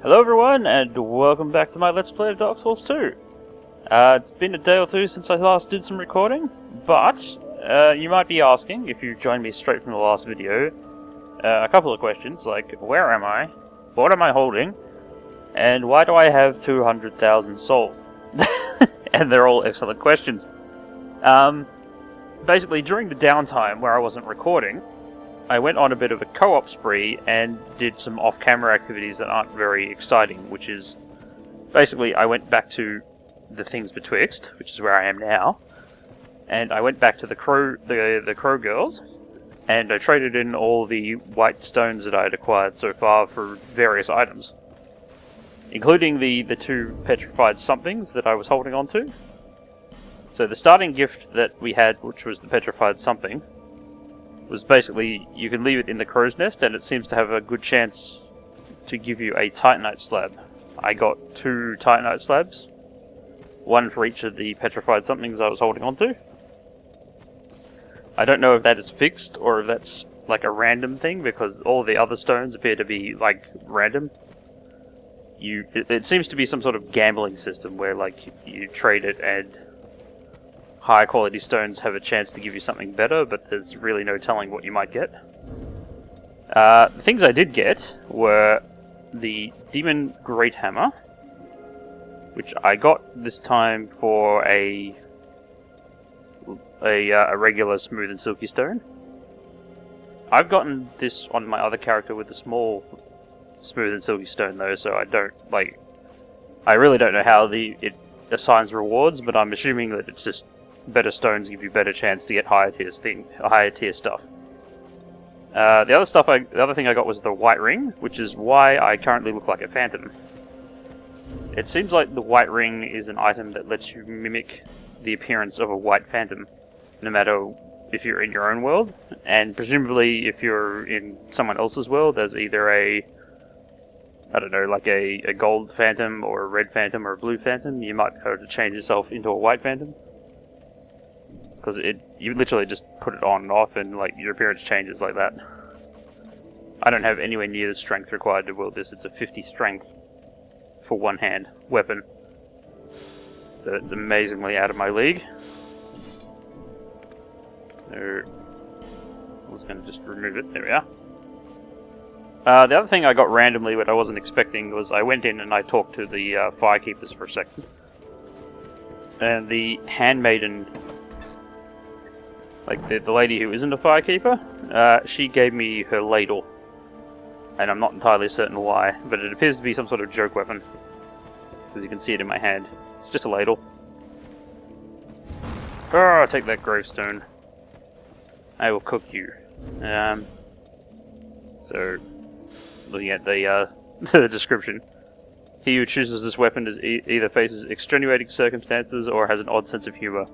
Hello everyone, and welcome back to my Let's Play of Dark Souls 2. It's been a day or two since I last did some recording, but you might be asking, if you joined me straight from the last video, a couple of questions, like, where am I? What am I holding? And why do I have 200,000 souls? And they're all excellent questions. Basically, during the downtime where I wasn't recording, I went on a bit of a co-op spree and did some off-camera activities that aren't very exciting, which is... Basically, I went back to the Things Betwixt, which is where I am now, and I went back to the Crow Girls, and I traded in all the white stones that I had acquired so far for various items, including the two petrified somethings that I was holding on to. So the starting gift that we had, which was the petrified something, was basically, you can leave it in the crow's nest and it seems to have a good chance to give you a titanite slab. I got 2 titanite slabs, one for each of the petrified somethings I was holding on to. I don't know if that is fixed or if that's like a random thing, because all the other stones appear to be like random. It seems to be some sort of gambling system where like you trade it and higher quality stones have a chance to give you something better, but there's really no telling what you might get. The things I did get were the Demon Great Hammer, which I got this time for a regular smooth and silky stone. I've gotten this on my other character with the small smooth and silky stone though, so I really don't know how it assigns rewards, but I'm assuming that it's just better stones give you better chance to get higher tier stuff. The other thing I got was the white ring, which is why I currently look like a phantom. It seems like the white ring is an item that lets you mimic the appearance of a white phantom, no matter if you're in your own world, and presumably if you're in someone else's world, there's either a gold phantom or a red phantom or a blue phantom, you might be able to change yourself into a white phantom. Because you literally just put it on and off and like your appearance changes like that. I don't have anywhere near the strength required to wield this. It's a 50 strength for one hand weapon. So it's amazingly out of my league. There, I was going to just remove it. There we are. The other thing I got randomly, what I wasn't expecting, was I went in and I talked to the firekeepers for a second. And the handmaiden, like the lady who isn't a firekeeper, she gave me her ladle. And I'm not entirely certain why, but it appears to be some sort of joke weapon. Because you can see it in my hand. It's just a ladle. Oh, take that gravestone. I will cook you. So, looking at the the description. He who chooses this weapon either faces extenuating circumstances or has an odd sense of humor.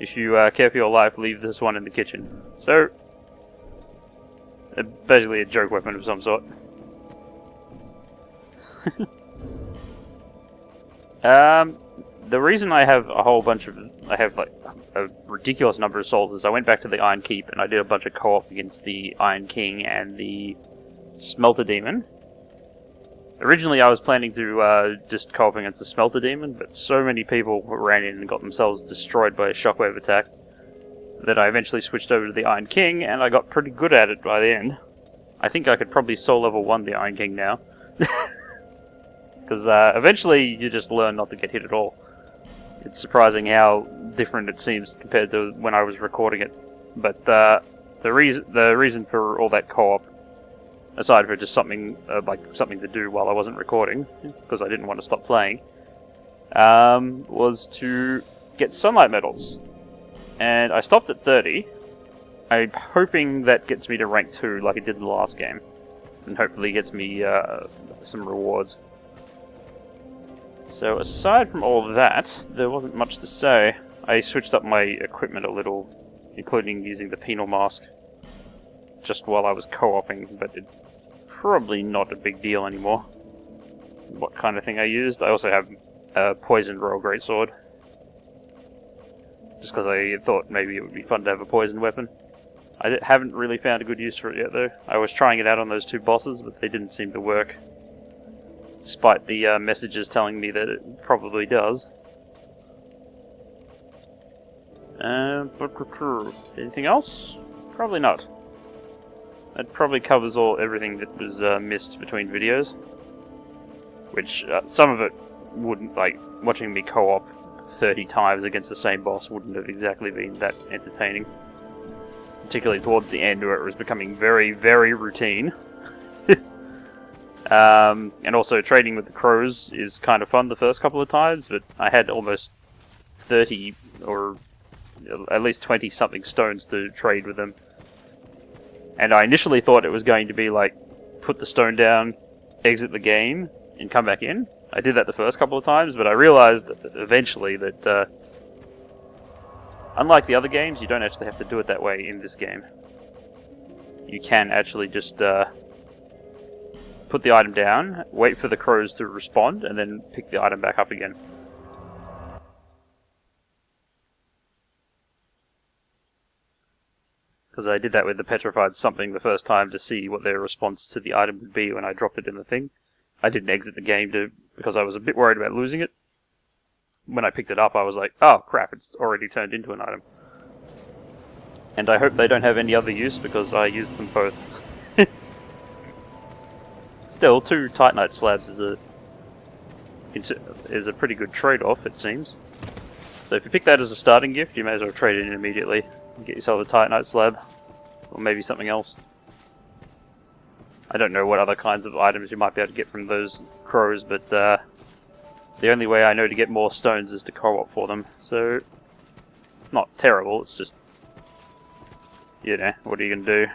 If you care for your life, leave this one in the kitchen. So, basically a joke weapon of some sort. The reason I have a whole bunch of... I have like a ridiculous number of souls is I went back to the Iron Keep and I did a bunch of co-op against the Iron King and the Smelter Demon. Originally I was planning to just co-op against the Smelter Demon, but so many people ran in and got themselves destroyed by a shockwave attack that I eventually switched over to the Iron King, and I got pretty good at it by the end. I think I could probably soul level 1 the Iron King now. Because eventually you just learn not to get hit at all. It's surprising how different it seems compared to when I was recording it. But the reason for all that co-op, aside from just something to do while I wasn't recording, because I didn't want to stop playing, was to get sunlight medals. And I stopped at 30. I'm hoping that gets me to rank 2 like it did in the last game. And hopefully gets me some rewards. So aside from all of that, there wasn't much to say. I switched up my equipment a little, including using the penal mask just while I was co-oping, but it's probably not a big deal anymore. What kind of thing I used? I also have a poisoned Royal Greatsword. Just because I thought maybe it would be fun to have a poisoned weapon. I haven't really found a good use for it yet, though. I was trying it out on those 2 bosses, but they didn't seem to work. despite the messages telling me that it probably does. Anything else? Probably not. That probably covers everything that was missed between videos. Which, some of it wouldn't, like, watching me co-op 30 times against the same boss wouldn't have exactly been that entertaining. Particularly towards the end where it was becoming very, very routine. And also trading with the crows is kind of fun the first couple of times, but I had almost 30 or at least 20 something stones to trade with them. And I initially thought it was going to be like, put the stone down, exit the game, and come back in. I did that the first couple of times, but I realized eventually that unlike the other games, you don't actually have to do it that way in this game. You can actually just put the item down, wait for the crows to respond, and then pick the item back up again. Because I did that with the petrified something the first time to see what their response to the item would be when I dropped it in the thing. I didn't exit the game because I was a bit worried about losing it. When I picked it up, I was like, oh crap, it's already turned into an item. And I hope they don't have any other use because I used them both. Still, 2 Titanite slabs is a pretty good trade-off, it seems. So if you pick that as a starting gift, you may as well trade it in immediately and get yourself a Titanite slab, or maybe something else. I don't know what other kinds of items you might be able to get from those crows, but the only way I know to get more stones is to co-op for them, so it's not terrible, it's just, you know, what are you going to do?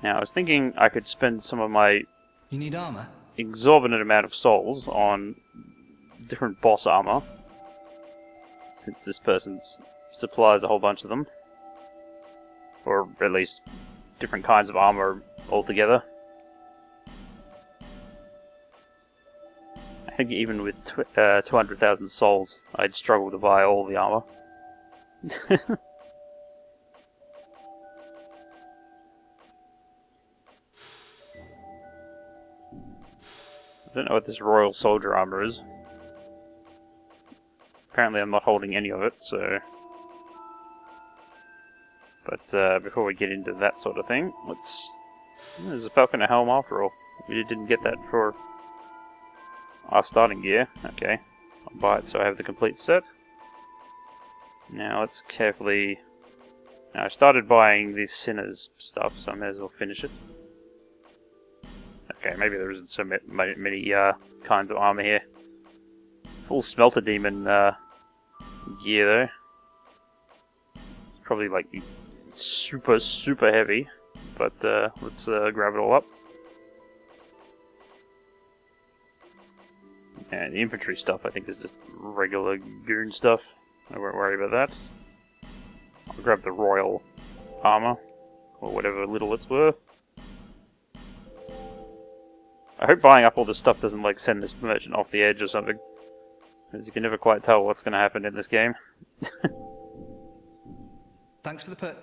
Now, I was thinking I could spend some of my You need armor? exorbitant amount of souls on different boss armor, since this person supplies a whole bunch of them, or at least different kinds of armor altogether. I think even with 200,000 souls, I'd struggle to buy all the armor. I don't know what this Royal Soldier armor is. Apparently I'm not holding any of it, so... But before we get into that sort of thing, let's... There's a Falconer helm after all. We didn't get that for our starting gear. Okay, I'll buy it so I have the complete set. Now let's carefully... Now I started buying the Sinner's stuff, so I may as well finish it. Okay, maybe there isn't so many kinds of armor here. Full Smelter Demon gear though. It's probably like super, super heavy, but let's grab it all up. And the infantry stuff I think is just regular goon stuff. I won't worry about that. I'll grab the royal armor, or whatever little it's worth. I hope buying up all this stuff doesn't like send this merchant off the edge or something. Because you can never quite tell what's going to happen in this game. Thanks for the put.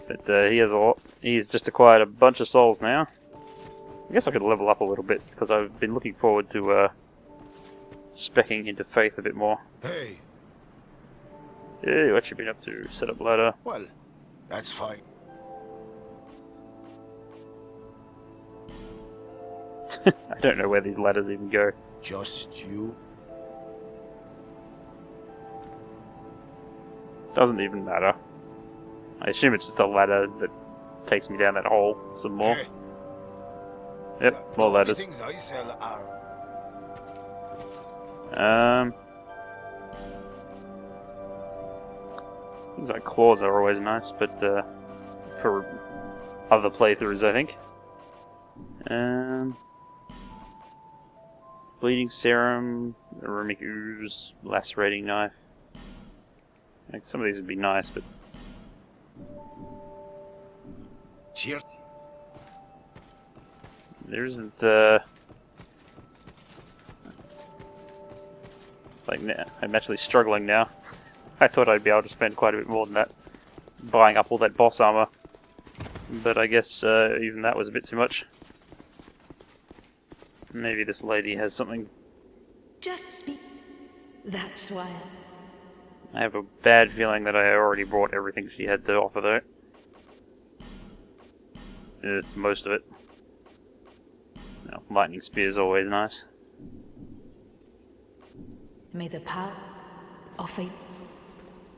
But he has a lot. He's just acquired a bunch of souls now. I guess I could level up a little bit because I've been looking forward to speccing into Faith a bit more. Hey. Yeah, what you been up to? Set up ladder. Well, that's fine. I don't know where these ladders even go. Just you? Doesn't even matter. I assume it's just a ladder that takes me down that hole some more. Hey. Yep, more ladders. The things I sell are... Things like claws are always nice, but for other playthroughs, I think. Bleeding serum, aromatic ooze, lacerating knife. Like, some of these would be nice, but Cheers. there isn't. Like, I'm actually struggling now. I thought I'd be able to spend quite a bit more than that buying up all that boss armor, but I guess even that was a bit too much. Maybe this lady has something. Just speak. That's why. I have a bad feeling that I already brought everything she had to offer, though. It's most of it. Lightning spear is always nice. May the power offer you.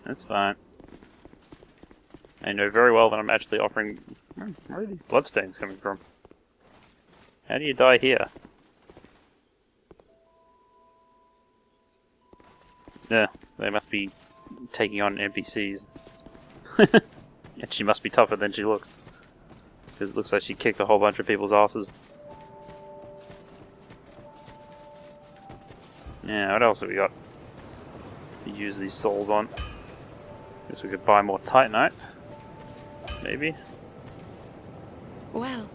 That's fine. I know very well that I'm actually offering... Where are these bloodstains coming from? How do you die here? Yeah, they must be taking on NPCs. And she must be tougher than she looks. Because it looks like she kicked a whole bunch of people's asses. Yeah, what else have we got to use these souls on? Guess we could buy more Titanite. Maybe? Well,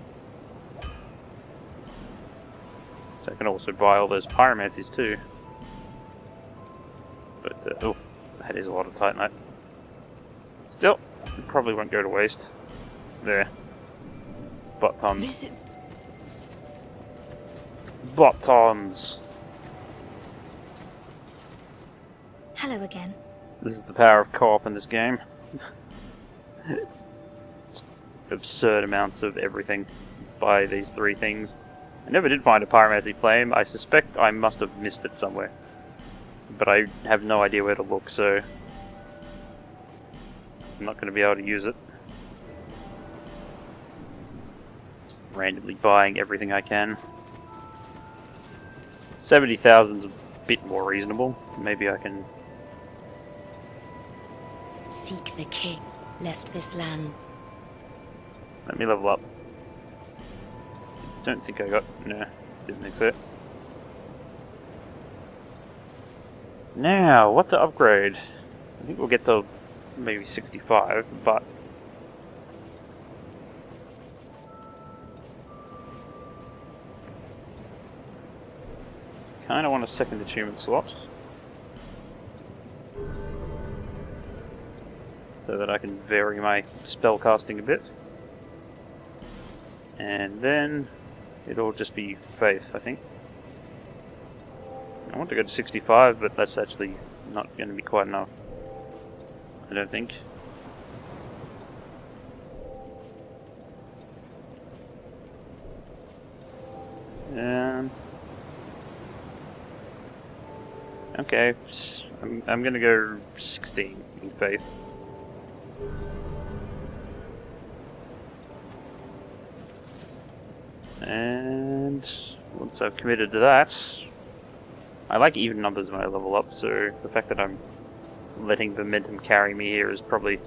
So I can also buy all those pyromancies too. But, oh, that is a lot of Titanite. Still, it probably won't go to waste. There. Buttons. visit. Buttons! Hello again. This is the power of co-op in this game. Absurd amounts of everything to buy these three things. I never did find a pyromancy flame. I suspect I must have missed it somewhere. But I have no idea where to look, so I'm not going to be able to use it. Just randomly buying everything I can. 70,000's a bit more reasonable. Maybe I can... Seek the king, lest this land. Let me level up. Don't think I got... No, didn't think so. Now, what to upgrade? I think we'll get to maybe 65, but... Kinda want a second achievement slot. So that I can vary my spell casting a bit. And then it'll just be faith, I think. I want to go to 65, but that's actually not going to be quite enough. I don't think. Okay, I'm going to go 16 in faith. And once I've committed to that, I like even numbers when I level up, so the fact that I'm letting momentum carry me here is probably...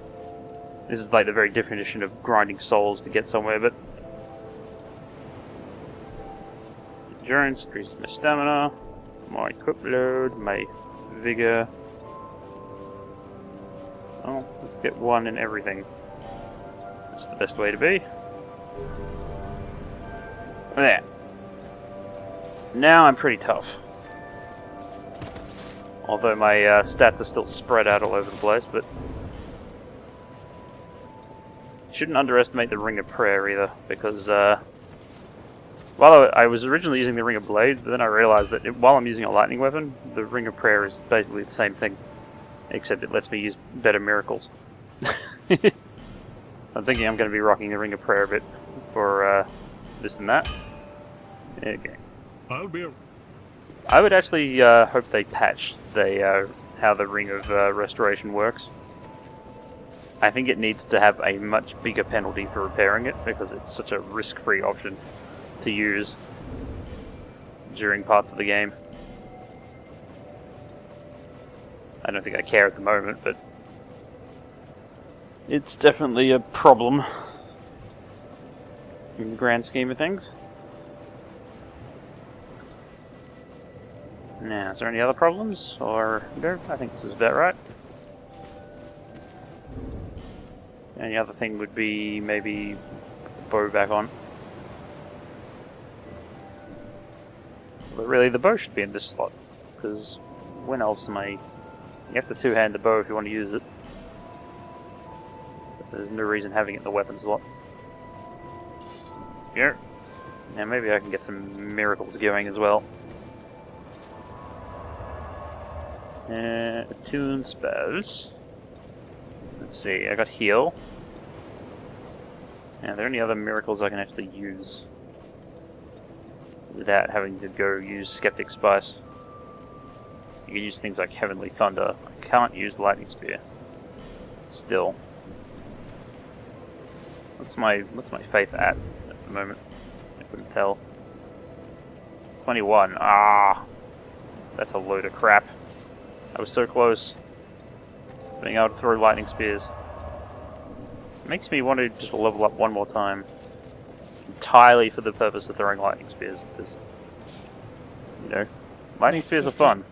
This is like the very definition of grinding souls to get somewhere, but... Endurance increases my stamina, my equip load, my vigor... Oh, let's get one in everything. That's the best way to be. There. Now I'm pretty tough. Although my stats are still spread out all over the place, but... Shouldn't underestimate the Ring of Prayer either, because while I was originally using the Ring of Blade, but then I realized that while I'm using a lightning weapon, the Ring of Prayer is basically the same thing, except it lets me use better miracles. So I'm thinking I'm going to be rocking the Ring of Prayer a bit for this and that. Okay. I'll be... I would actually hope they patch how the Ring of Restoration works. I think it needs to have a much bigger penalty for repairing it, because it's such a risk-free option to use during parts of the game. I don't think I care at the moment, but it's definitely a problem in the grand scheme of things. Now, is there any other problems? Or no? I think this is about right. The only other thing would be maybe put the bow back on. But really, the bow should be in this slot, because when else am I... You have to two-hand the bow if you want to use it. So there's no reason having it in the weapon slot. Here. Now maybe I can get some miracles going as well. Attune spells. Let's see, I got heal. Now, are there any other miracles I can actually use without having to go use Skeptic Spice? You can use things like Heavenly Thunder. I can't use Lightning Spear. Still. What's my faith at the moment? I couldn't tell. 21. Ah! That's a load of crap. I was so close to being able to throw Lightning Spears. Makes me want to just level up one more time. Entirely for the purpose of throwing Lightning Spears. Because, you know, Lightning Spears are fun.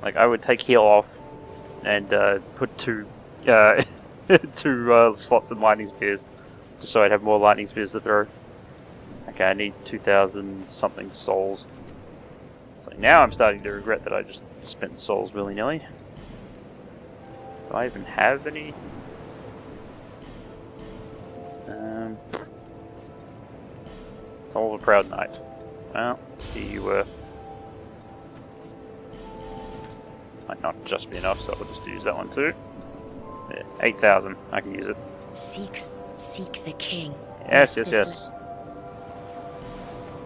Like, I would take heal off and put two slots of Lightning Spears. Just so I'd have more Lightning Spears to throw. Okay, I need 2,000 something souls. So now I'm starting to regret that I just spent souls willy-nilly. Do I even have any? Soul of a Proud Knight. Well, here you were. Might not just be enough, so I'll just use that one too. Yeah, 8,000. I can use it. Seek the king. Yes, yes, yes.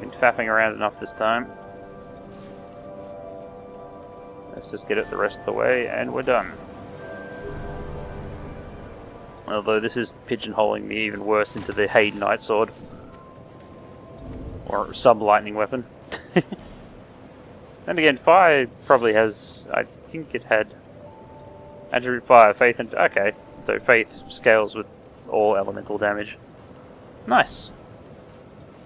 Been faffing around enough this time. Let's just get it the rest of the way, and we're done. Although this is pigeonholing me even worse into the Haid Knight Sword. Or some lightning weapon. Then again, fire probably has... I think it had... Attribute fire, faith and... Okay, so faith scales with all elemental damage. Nice.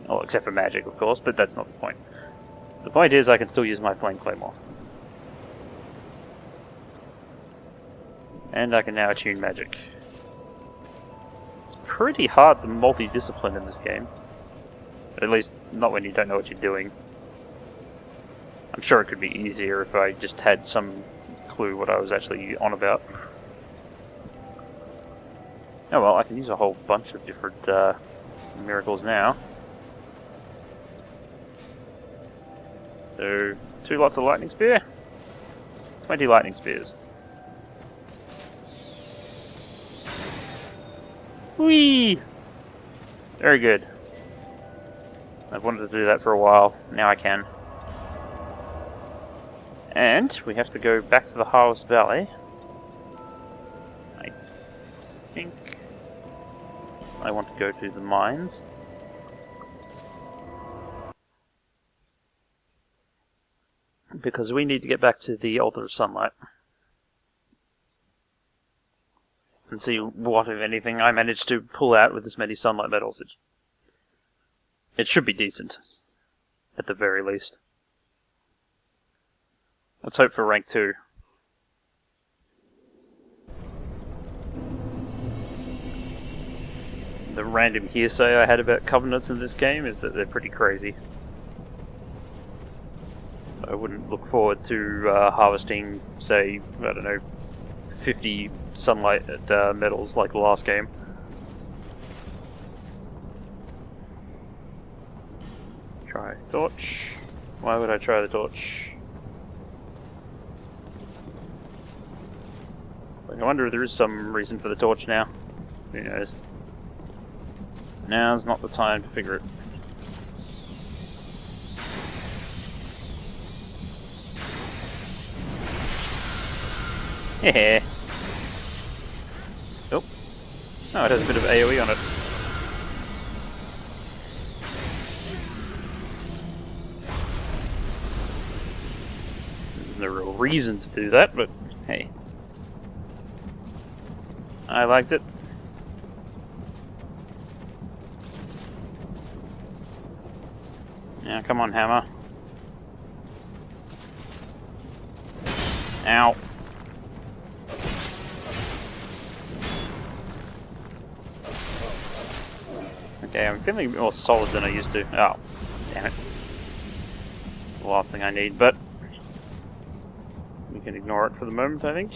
Well, except for magic, of course, but that's not the point. The point is I can still use my Flame Claymore. And I can now attune magic. It's pretty hard to multi-discipline in this game. At least, not when you don't know what you're doing. I'm sure it could be easier if I just had some clue what I was actually on about. Oh well, I can use a whole bunch of different miracles now. So, 2 lots of Lightning Spear. 20 Lightning Spears. Whee! Very good. I've wanted to do that for a while. Now I can. And we have to go back to the Harvest Valley. I think I want to go to the mines. Because we need to get back to the Altar of Sunlight. And see what, if anything, I managed to pull out with this many sunlight medals. It should be decent. At the very least. Let's hope for rank 2. The random hearsay I had about covenants in this game is that they're pretty crazy. So I wouldn't look forward to harvesting, say, I don't know, 50 sunlight medals like the last game. Try torch. Why would I try the torch? Like, I wonder if there is some reason for the torch now. Who knows? Now's not the time to figure it. Yeah. Oh. Oh, it has a bit of AoE on it. There's no real reason to do that, but hey. I liked it. Now, come on, hammer. Ow. Okay, I'm feeling a bit more solid than I used to. Oh, damn it. It's the last thing I need, but we can ignore it for the moment, I think.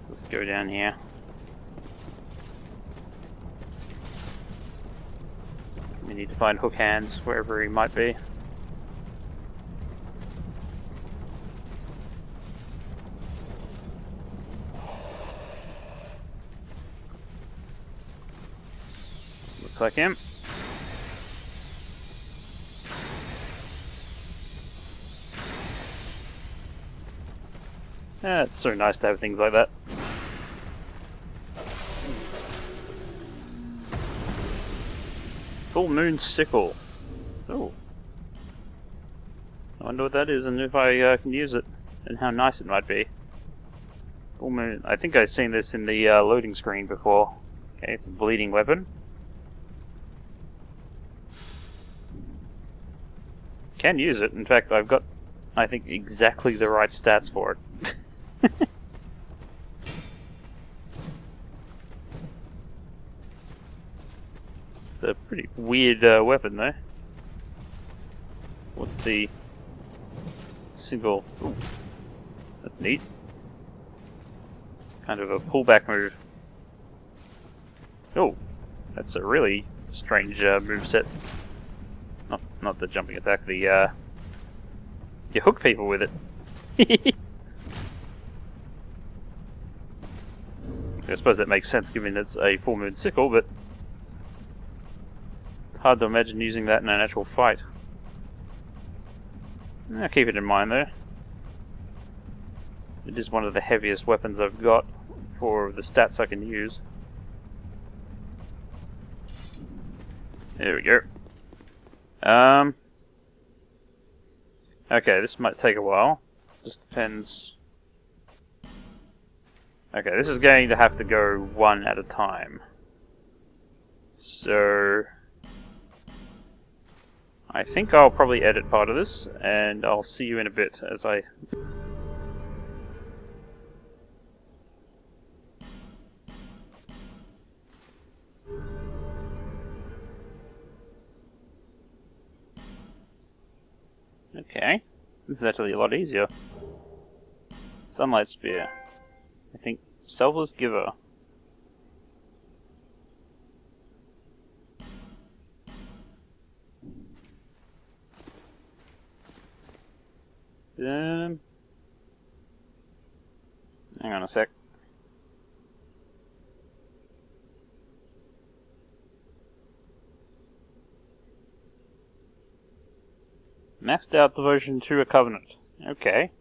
So let's go down here. We need to find Hook Hands wherever he might be. Looks like him. Ah, it's so nice to have things like that. Full Moon Sickle. Oh. I wonder what that is and if I can use it, and how nice it might be. Full Moon. I think I've seen this in the loading screen before. Okay, it's a bleeding weapon. Can use it. In fact, I've got, I think, exactly the right stats for it. It's a pretty weird weapon, though. What's the single? Ooh, that's neat. Kind of a pullback move. Oh, that's a really strange moveset. Not the jumping attack. The you hook people with it. I suppose that makes sense given it's a full moon sickle, but it's hard to imagine using that in an actual fight. I'll keep it in mind though. It is one of the heaviest weapons I've got for the stats I can use. There we go. Okay, this might take a while. Just depends. Okay, this is going to have to go one at a time. So I think I'll probably edit part of this, and I'll see you in a bit as I... Okay, this is actually a lot easier. Sunlight Spear. I think Selfless Giver. Hang on a sec. Maxed out devotion to a covenant. Okay.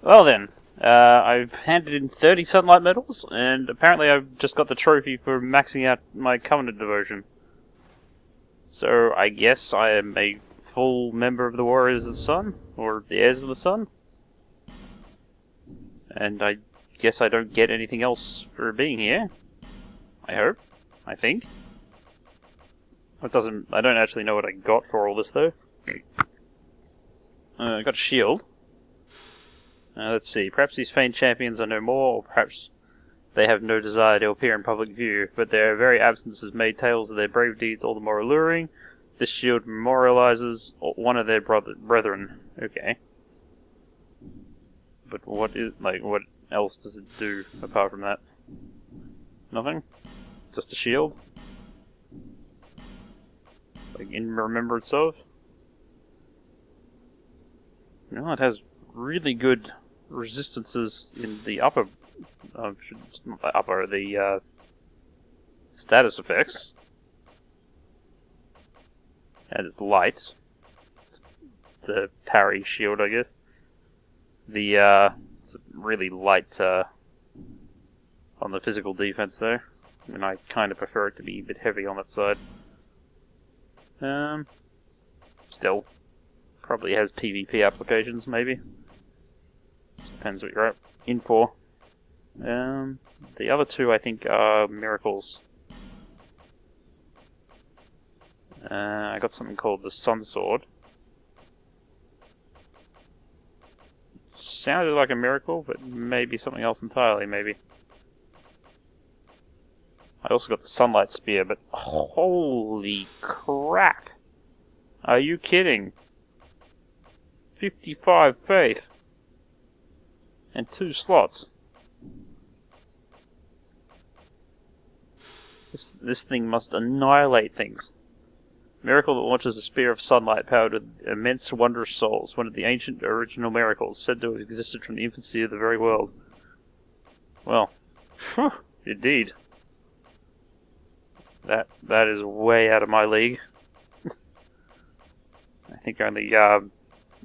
Well then, I've handed in 30 sunlight medals, and apparently I've just got the trophy for maxing out my covenant devotion. So I guess I am a full member of the Warriors of the Sun, or the Heirs of the Sun. And I guess I don't get anything else for being here. I hope. I think. It doesn't. I don't actually know what I got for all this though. I got a shield. Let's see. Perhaps these famed champions are no more, or perhaps they have no desire to appear in public view, but their very absence has made tales of their brave deeds all the more alluring. This shield memorializes one of their brethren. Okay. But what else does it do apart from that? Nothing? Just a shield? Like in remembrance of? No, it has really good resistances in the upper, not the upper, the status effects. And it's light. It's a parry shield, I guess. The it's really light on the physical defense there. I mean, I kind of prefer it to be a bit heavy on that side. Still, probably has PvP applications, maybe. Just depends what you're in for. The other two, I think, are miracles. I got something called the Sun Sword. Sounded like a miracle, but maybe something else entirely, maybe. I also got the Sunlight Spear, but holy crap! Are you kidding? 55 faith. And 2 slots. This thing must annihilate things. Miracle that launches a spear of sunlight powered with immense wondrous souls, one of the ancient original miracles, said to have existed from the infancy of the very world. Well, phew, indeed. That is way out of my league. I think only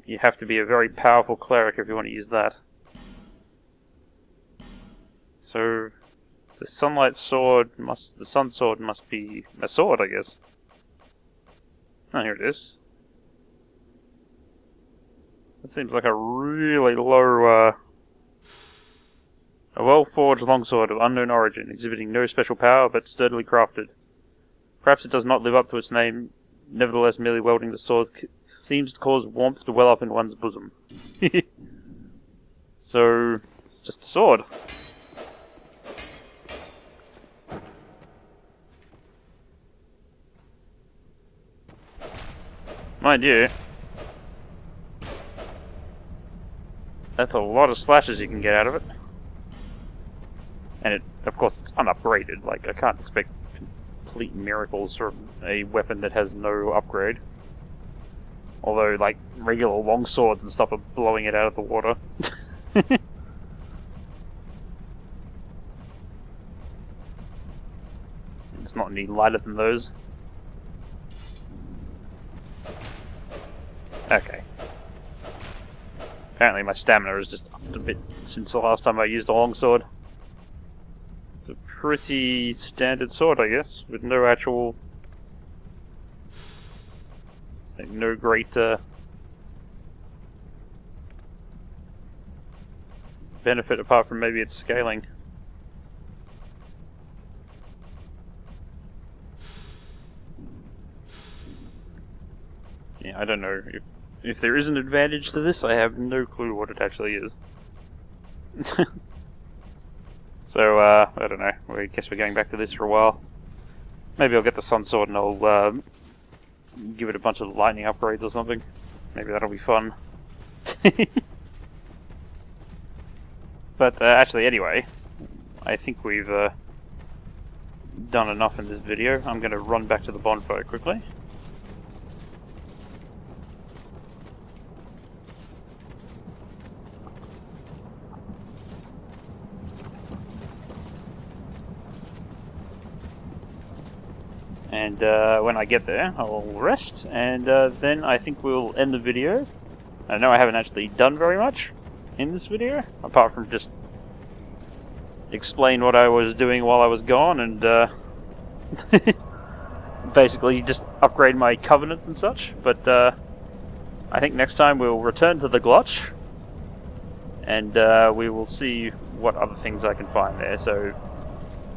you have to be a very powerful cleric if you want to use that. So the sun sword must be a sword, I guess. Oh, here it is. That seems like a really low, a well-forged longsword of unknown origin, exhibiting no special power, but sturdily crafted. Perhaps it does not live up to its name, nevertheless merely wielding the sword seems to cause warmth to well up in one's bosom. So, it's just a sword. Mind you, that's a lot of slashes you can get out of it. And of course, it's unupgraded. Like, I can't expect complete miracles from a weapon that has no upgrade. Although, like, regular longswords and stuff are blowing it out of the water. It's not any lighter than those. Okay. Apparently my stamina is just upped a bit since the last time I used a longsword. It's a pretty standard sword, I guess, with no actual... like, no great benefit apart from maybe its scaling. Yeah, I don't know. If there is an advantage to this, I have no clue what it actually is. So, I don't know. I guess we're going back to this for a while. Maybe I'll get the Sun Sword and I'll give it a bunch of lightning upgrades or something. Maybe that'll be fun. But, actually, anyway, I think we've done enough in this video. I'm going to run back to the bonfire quickly. And when I get there, I'll rest, and then I think we'll end the video. I know I haven't actually done very much in this video, apart from just explain what I was doing while I was gone, and basically just upgrade my covenants and such. But I think next time we'll return to the Glotch, and we will see what other things I can find there. So,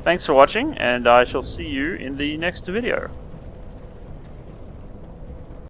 thanks for watching, and I shall see you in the next video.